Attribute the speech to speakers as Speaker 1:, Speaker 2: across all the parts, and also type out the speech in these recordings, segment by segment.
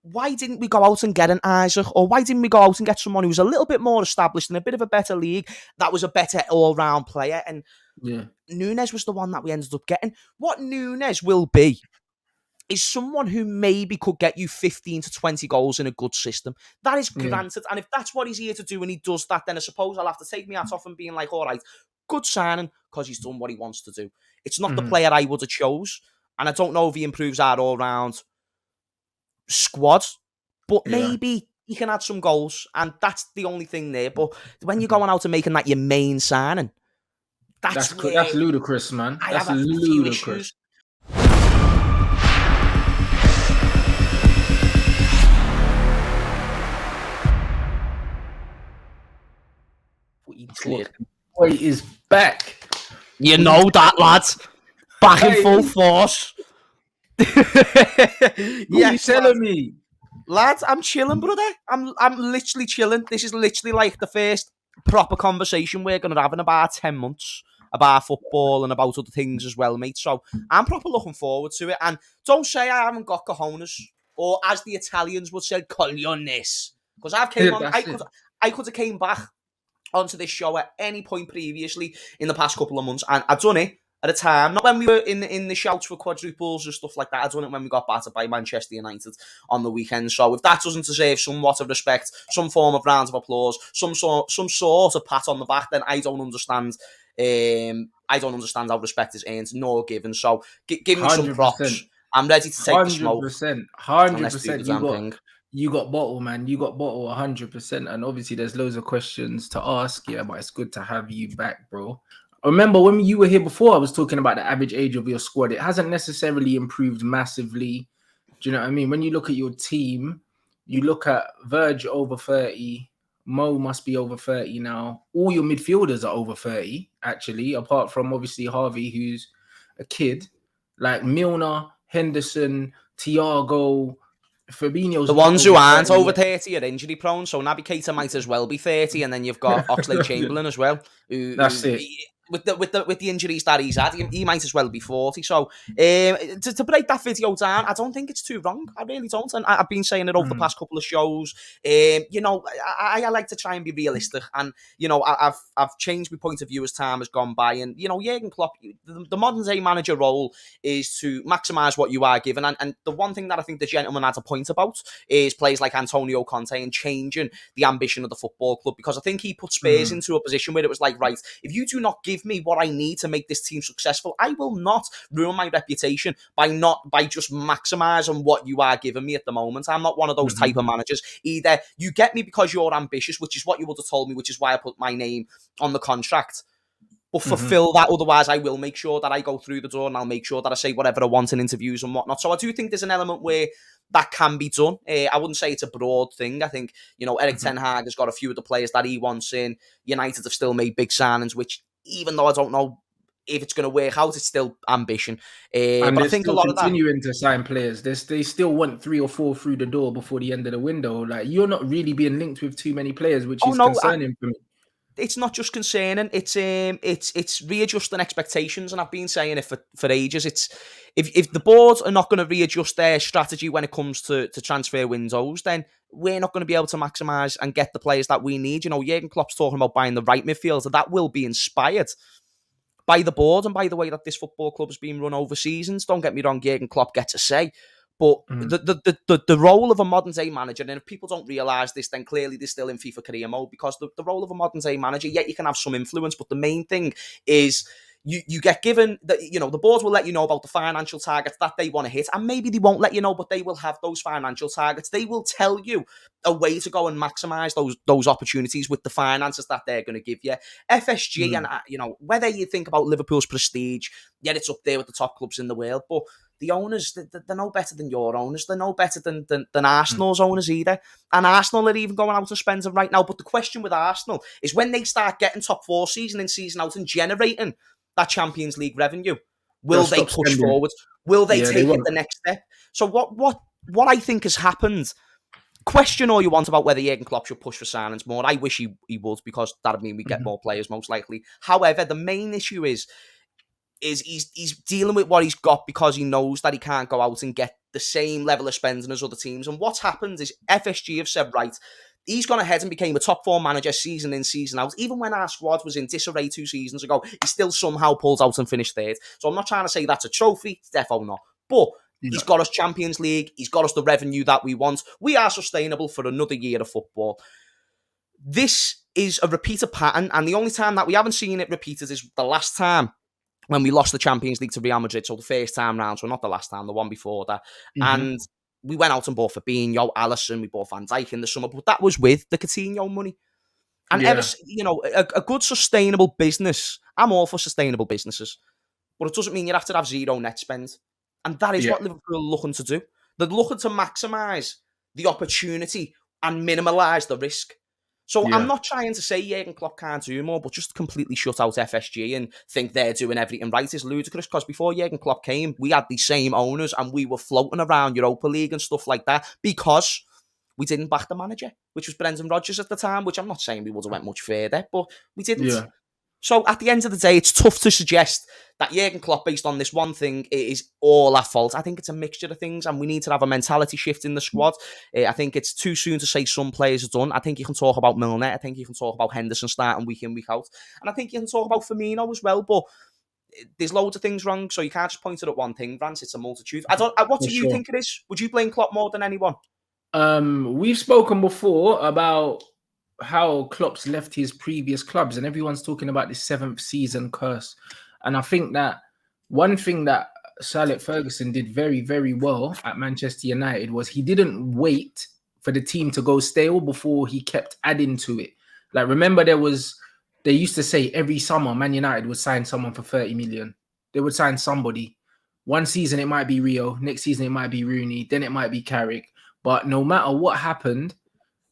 Speaker 1: why didn't we go out and get an Isaac? Or why didn't we go out and get someone who was a little bit more established in a bit of a better league, that was a better all-round player? And NUNEZ was the one that we ended up getting. What NUNEZ will be is someone who maybe could get you 15 to 20 goals in a good system. That is granted. And if that's what he's here to do and he does that, then I suppose I'll have to take my hat off and being like, all right, good signing because he's done what he wants to do. It's not the player I would have chose. And I don't know if he improves our all-round squad, but maybe he can add some goals. And that's the only thing there. But when you're going out and making that your main signing, that's
Speaker 2: ludicrous, man. That's ludicrous. Boy is back.
Speaker 1: You know that, lads. Back in full force.
Speaker 2: What are you telling me?
Speaker 1: Lads, I'm chilling, brother. I'm literally chilling. This is literally like the first proper conversation we're going to have in about 10 months about football and about other things as well, mate. So I'm proper looking forward to it. And don't say I haven't got cojones, or as the Italians would say, cogliones. Because I could have came back onto this show at any point previously in the past couple of months, and I've done it at a time, not when we were in the shouts for quadruples and stuff like that. I've done it when we got battered by Manchester United on the weekend. So if that doesn't deserve somewhat of respect, some form of round of applause, some sort of pat on the back, then I don't understand. I don't understand how respect is earned nor given. So give me 100%. Some props. I'm ready to take the smoke.
Speaker 2: 100%. You got bottle, man. You got bottle 100%. And obviously there's loads of questions to ask. Yeah, but it's good to have you back, bro. Remember when you were here before, I was talking about the average age of your squad. It hasn't necessarily improved massively. Do you know what I mean? When you look at your team, you look at Verge over 30. Mo must be over 30 now. All your midfielders are over 30, actually, apart from obviously Harvey, who's a kid. Like Milner, Henderson, Thiago, Fabinho's
Speaker 1: the ones who aren't over 30 are injury prone, so Naby Keita might as well be 30, and then you've got Oxlade-Chamberlain as well.
Speaker 2: That's it.
Speaker 1: With the injuries that he's had, he might as well be 40. So to break that video down, I don't think it's too wrong. I really don't. And I've been saying it over the past couple of shows. You know, I like to try and be realistic. And, you know, I've changed my point of view as time has gone by. And, you know, Jurgen Klopp, the modern day manager role is to maximise what you are given. And the one thing that I think the gentleman had a point about is players like Antonio Conte and changing the ambition of the football club. Because I think he put Spurs into a position where it was like, right, if you do not give me what I need to make this team successful, I will not ruin my reputation by just maximising what you are giving me at the moment. I'm not one of those type of managers. Either you get me because you're ambitious, which is what you would have told me, which is why I put my name on the contract, but fulfill that. Otherwise, I will make sure that I go through the door and I'll make sure that I say whatever I want in interviews and whatnot. So I do think there's an element where that can be done. I wouldn't say it's a broad thing. I think, you know, Erik Ten Hag has got a few of the players that he wants in. United have still made big signings, which, even though I don't know if it's going to work out, it's still ambition.
Speaker 2: And
Speaker 1: but I think a lot of that,
Speaker 2: continuing to sign players. They still want 3 or 4 through the door before the end of the window. Like, you're not really being linked with too many players, which is concerning for me.
Speaker 1: It's not just concerning. It's readjusting expectations, and I've been saying it for ages. It's if the board are not going to readjust their strategy when it comes to transfer windows, then we're not going to be able to maximise and get the players that we need. You know, Jurgen Klopp's talking about buying the right midfielder. That will be inspired by the board and by the way that this football club has been run over seasons. Don't get me wrong, Jurgen Klopp gets a say. But the role of a modern day manager, and if people don't realise this, then clearly they're still in FIFA career mode, because the role of a modern day manager, yeah, you can have some influence, but the main thing is you get given that, you know, the board will let you know about the financial targets that they want to hit, and maybe they won't let you know, but they will have those financial targets. They will tell you a way to go and maximise those opportunities with the finances that they're going to give you. FSG, and you know, whether you think about Liverpool's prestige, yeah, it's up there with the top clubs in the world, but the owners, they're no better than your owners. They're no better than Arsenal's owners either. And Arsenal are even going out and spending right now. But the question with Arsenal is when they start getting top 4 season in, season out and generating that Champions League revenue, will they push forward? Will they take it the next step? So what I think has happened, question all you want about whether Jurgen Klopp should push for signings more. I wish he would, because that would mean we get more players most likely. However, the main issue is he's dealing with what he's got, because he knows that he can't go out and get the same level of spending as other teams. And what's happened is FSG have said, right, he's gone ahead and became a top 4 manager season in, season out. Even when our squad was in disarray 2 seasons ago, he still somehow pulled out and finished 3rd. So I'm not trying to say that's a trophy. It's definitely not. But he's got us Champions League. He's got us the revenue that we want. We are sustainable for another year of football. This is a repeated pattern, and the only time that we haven't seen it repeated is the last time when we lost the Champions League to Real Madrid. So the first time round, so not the last time, the one before that. And we went out and bought Fabinho, Alisson, we bought Van Dijk in the summer, but that was with the Coutinho money. And a good sustainable business, I'm all for sustainable businesses, but it doesn't mean you have to have zero net spend. And that is what Liverpool are looking to do. They're looking to maximise the opportunity and minimalise the risk. So I'm not trying to say Jurgen Klopp can't do more, but just completely shut out FSG and think they're doing everything right is ludicrous, because before Jurgen Klopp came, we had the same owners and we were floating around Europa League and stuff like that because we didn't back the manager, which was Brendan Rodgers at the time, which I'm not saying we would have went much further, but we didn't. Yeah. So at the end of the day, it's tough to suggest that Jurgen Klopp, based on this one thing, is all at fault. I think it's a mixture of things, and we need to have a mentality shift in the squad. I think it's too soon to say some players are done. I think you can talk about Milner. I think you can talk about Henderson starting week in, week out. And I think you can talk about Firmino as well, but there's loads of things wrong, so you can't just point it at one thing, Rants. It's a multitude. What do you think it is? Would you blame Klopp more than anyone?
Speaker 2: We've spoken before about how Klopp's left his previous clubs, and everyone's talking about the 7th season curse. And I think that one thing that Sir Alex Ferguson did very, very well at Manchester United was he didn't wait for the team to go stale before he kept adding to it. Like, remember, they used to say every summer Man United would sign someone for 30 million. They would sign somebody. One season it might be Rio, next season it might be Rooney, then it might be Carrick. But no matter what happened,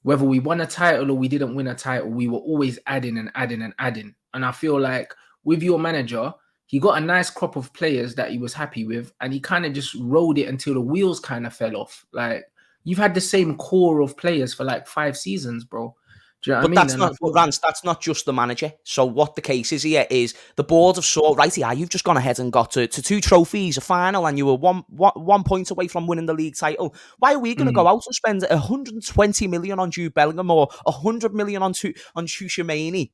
Speaker 2: whether we won a title or we didn't win a title, we were always adding and adding and adding. And I feel like with your manager, he got a nice crop of players that he was happy with, and he kind of just rode it until the wheels kind of fell off. Like, you've had the same core of players for like 5 seasons, bro. Do you know what I mean?
Speaker 1: Rants, that's not just the manager. So what the case is here is the board have saw, right, you've just gone ahead and got to 2 trophies, a final, and you were one point away from winning the league title. Why are we going to go out and spend 120 million on Jude Bellingham or 100 million on Tchouaméni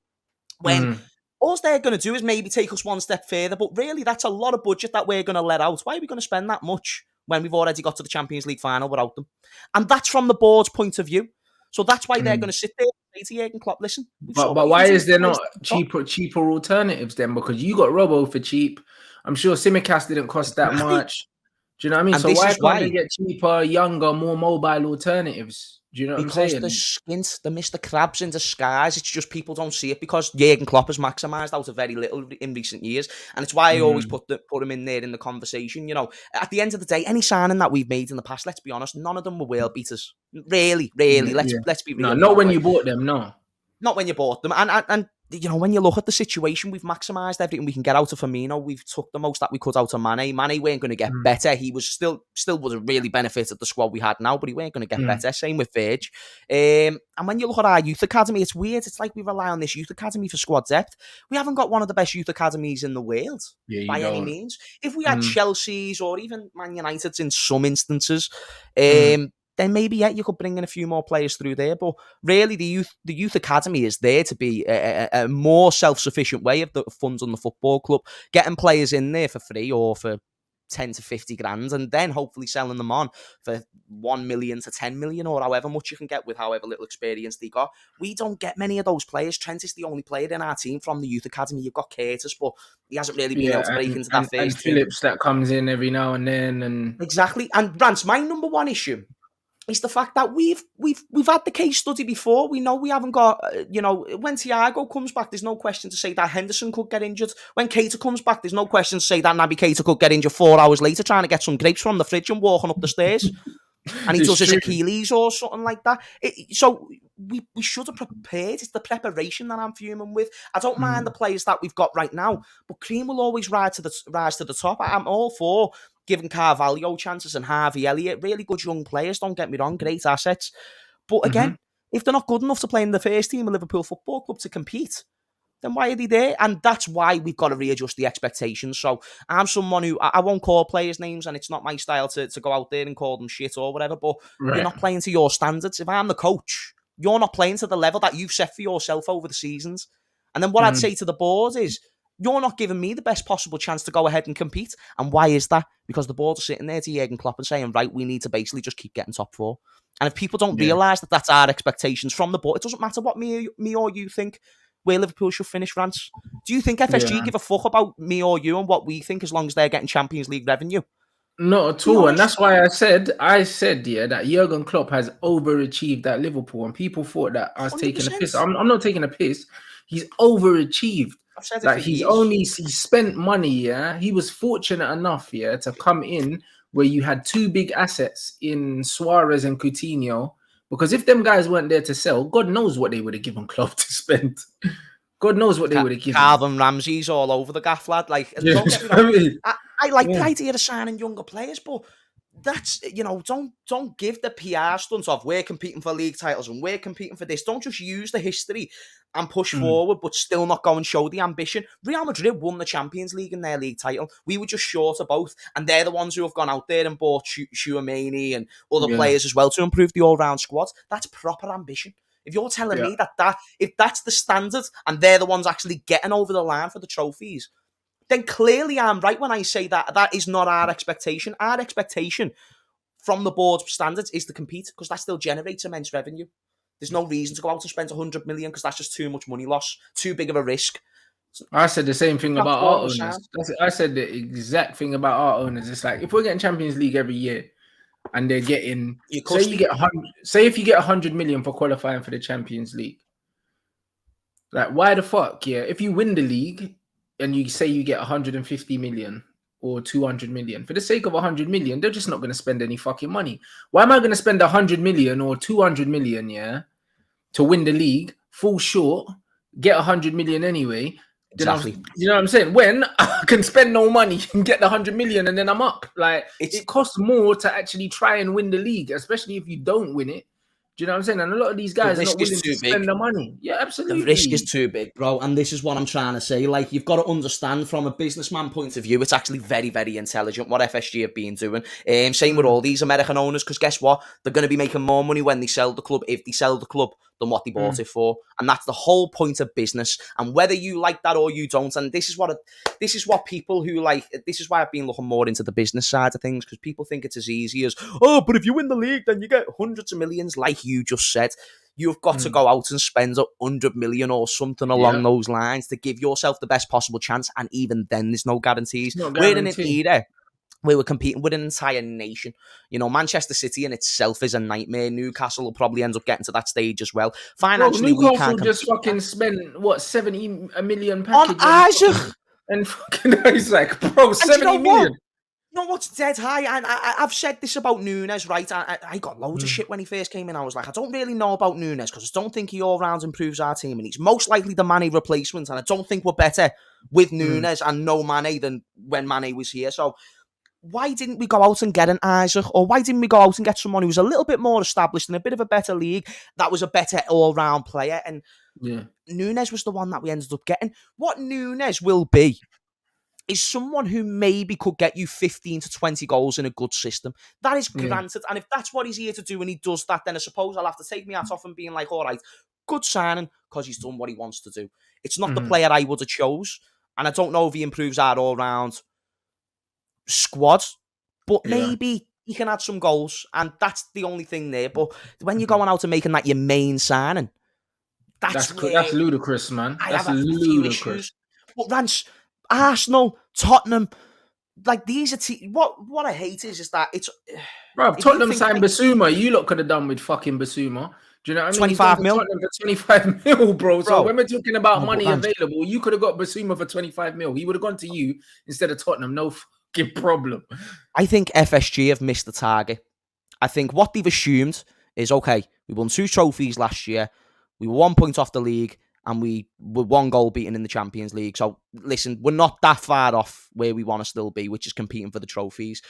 Speaker 1: when all they're going to do is maybe take us one step further? But really, that's a lot of budget that we're going to let out. Why are we going to spend that much when we've already got to the Champions League final without them? And that's from the board's point of view. So that's why they're going to sit there and say to Jurgen Klopp, listen.
Speaker 2: But why is there not cheaper alternatives then? Because you got Robbo for cheap. I'm sure Tsimikas didn't cost that much. Do you know what I mean? And so why can't they get cheaper, younger, more mobile alternatives? Do you know what I'm saying?
Speaker 1: Because they're skint, they're Mr. Krabs in disguise. It's just people don't see it because Jurgen Klopp has maximised out of very little in recent years. And it's why I always put him in there in the conversation. You know, at the end of the day, any signing that we've made in the past, let's be honest, none of them were world beaters. Really. Let's be real.
Speaker 2: No, not when you bought them, no.
Speaker 1: Not when you bought them. And you know, when you look at the situation, we've maximised everything we can get out of Firmino. We've took the most that we could out of Mane. Mane weren't going to get better. He was still would have really benefited the squad we had now, but he weren't going to get better. Same with Virg. And when you look at our youth academy, it's weird. It's like we rely on this youth academy for squad depth. We haven't got one of the best youth academies in the world by any means. If we had Chelsea's or even Man United's in some instances, then maybe, you could bring in a few more players through there. But really, the youth academy is there to be a more self-sufficient way of the funds on the football club, getting players in there for free or for 10 to 50 grand, and then hopefully selling them on for 1 million to 10 million or however much you can get with however little experience they got. We don't get many of those players. Trent is the only player in our team from the youth academy. You've got Curtis, but he hasn't really been able to break into that phase.
Speaker 2: And Phillips that comes in every now and then. And
Speaker 1: exactly. And Rants, my number one issue is the fact that we've had the case study before. We know we haven't got, when Thiago comes back, there's no question to say that Henderson could get injured. When Keita comes back, there's no question to say that Naby Keita could get injured 4 hours later trying to get some grapes from the fridge and walking up the stairs. And he does his Achilles or something like that. So we should have prepared. It's the preparation that I'm fuming with. I don't mind the players that we've got right now, but cream will always rise to the top. I'm all for giving Carvalho chances and Harvey Elliott, really good young players, don't get me wrong, great assets. But again, if they're not good enough to play in the first team of Liverpool Football Club to compete, then why are they there? And that's why we've got to readjust the expectations. So I'm someone who, I won't call players names, and it's not my style to go out there and call them shit or whatever, but you're not playing to your standards. If I'm the coach, you're not playing to the level that you've set for yourself over the seasons. And then what I'd say to the board is, you're not giving me the best possible chance to go ahead and compete. And why is that? Because the board are sitting there to Jurgen Klopp and saying, right, we need to basically just keep getting top four. And if people don't realise that that's our expectations from the board, it doesn't matter what me or you think where Liverpool should finish, Rants. Do you think FSG give a fuck about me or you and what we think as long as they're getting Champions League revenue?
Speaker 2: Not at all. And that's why I said, that Jurgen Klopp has overachieved at Liverpool, and people thought that I was 100%. Taking a piss. I'm not taking a piss. He's overachieved.
Speaker 1: I've said it
Speaker 2: like
Speaker 1: for
Speaker 2: he spent money. He was fortunate enough to come in where you had two big assets in Suarez and Coutinho. Because if them guys weren't there to sell, God knows what they would have given Klopp to spend. God knows what they would have given.
Speaker 1: Calvin Ramsey's all over the gaff, lad. Like, don't get me wrong. I like the idea of signing younger players, but that's, don't give the PR stunts of we're competing for league titles and we're competing for this. Don't just use the history and push forward, but still not go and show the ambition. Real Madrid won the Champions League and their league title. We were just short of both, and they're the ones who have gone out there and bought Tchouaméni and other players as well to improve the all-round squad. That's proper ambition. If you're telling me that if that's the standard and they're the ones actually getting over the line for the trophies, then clearly I'm right when I say that is not our expectation. Our expectation from the board's standards is to compete, because that still generates immense revenue. There's no reason to go out and spend 100 million because that's just too much money loss, too big of a risk.
Speaker 2: I said the same thing about our owners. I said the exact thing about our owners. It's like, if we're getting Champions League every year and they're getting, say if you get 100 million for qualifying for the Champions League, like, why the fuck, if you win the league and you say you get 150 million or 200 million, for the sake of 100 million, they're just not going to spend any fucking money. Why am I going to spend 100 million or 200 million, to win the league, fall short, get 100 million anyway?
Speaker 1: Exactly.
Speaker 2: You know what I'm saying? When I can spend no money and get the 100 million and then I'm up. Like, it costs more to actually try and win the league, especially if you don't win it. Do you know what I'm saying? And a lot of these guys are not willing to spend the money. Yeah, absolutely.
Speaker 1: The risk is too big, bro. And this is what I'm trying to say. Like, you've got to understand from a businessman point of view, it's actually very, very intelligent what FSG have been doing. Same with all these American owners, because guess what? They're going to be making more money when they sell the club, if they sell the club, than what they bought it for. And that's the whole point of business. And whether you like that or you don't, and this is what people who like, this is why I've been looking more into the business side of things, because people think it's as easy as, oh, but if you win the league, then you get hundreds of millions, like you just said. You've got to go out and spend 100 million or something along those lines to give yourself the best possible chance. And even then, there's no guarantees. We're in an era where we're competing with an entire nation. Manchester City in itself is a nightmare. Newcastle will probably end up getting to that stage as well. Financially,
Speaker 2: Newcastle
Speaker 1: we can't
Speaker 2: just fucking spent, what, 70 million package
Speaker 1: on Isaac?
Speaker 2: And fucking Isaac, bro, 70 million.
Speaker 1: You know what's dead high? And I've said this about NUNEZ, right? I got loads of shit when he first came in. I was like, I don't really know about NUNEZ because I don't think he all round improves our team, and he's most likely the Mane replacement. And I don't think we're better with NUNEZ and no Mane than when Mane was here. So why didn't we go out and get an Isaac? Or why didn't we go out and get someone who was a little bit more established in a bit of a better league that was a better all-round player? And NUNEZ was the one that we ended up getting. What NUNEZ will be is someone who maybe could get you 15 to 20 goals in a good system. That is granted. And if that's what he's here to do and he does that, then I suppose I'll have to take my hat off and being like, all right, good signing because he's done what he wants to do. It's not the player I would have chose. And I don't know if he improves our all-round squad, but maybe he can add some goals. And that's the only thing there. But when you're going out and making that your main signing, that's
Speaker 2: ludicrous, man. That's ludicrous.
Speaker 1: But Rants, Arsenal, Tottenham, like these are what I hate is that it's.
Speaker 2: Bro, Tottenham signed Basuma. You lot could have done with fucking Basuma. Do you know what I mean?
Speaker 1: 25 mil.
Speaker 2: Tottenham for 25 mil, bro. So when we're talking about money available, you could have got Basuma for 25 mil. He would have gone to you instead of Tottenham. No fucking problem.
Speaker 1: I think FSG have missed the target. I think what they've assumed is, okay, we won 2 trophies last year. We were 1 point off the league. And we were 1 goal beaten in the Champions League. So, listen, we're not that far off where we want to still be, which is competing for the trophies.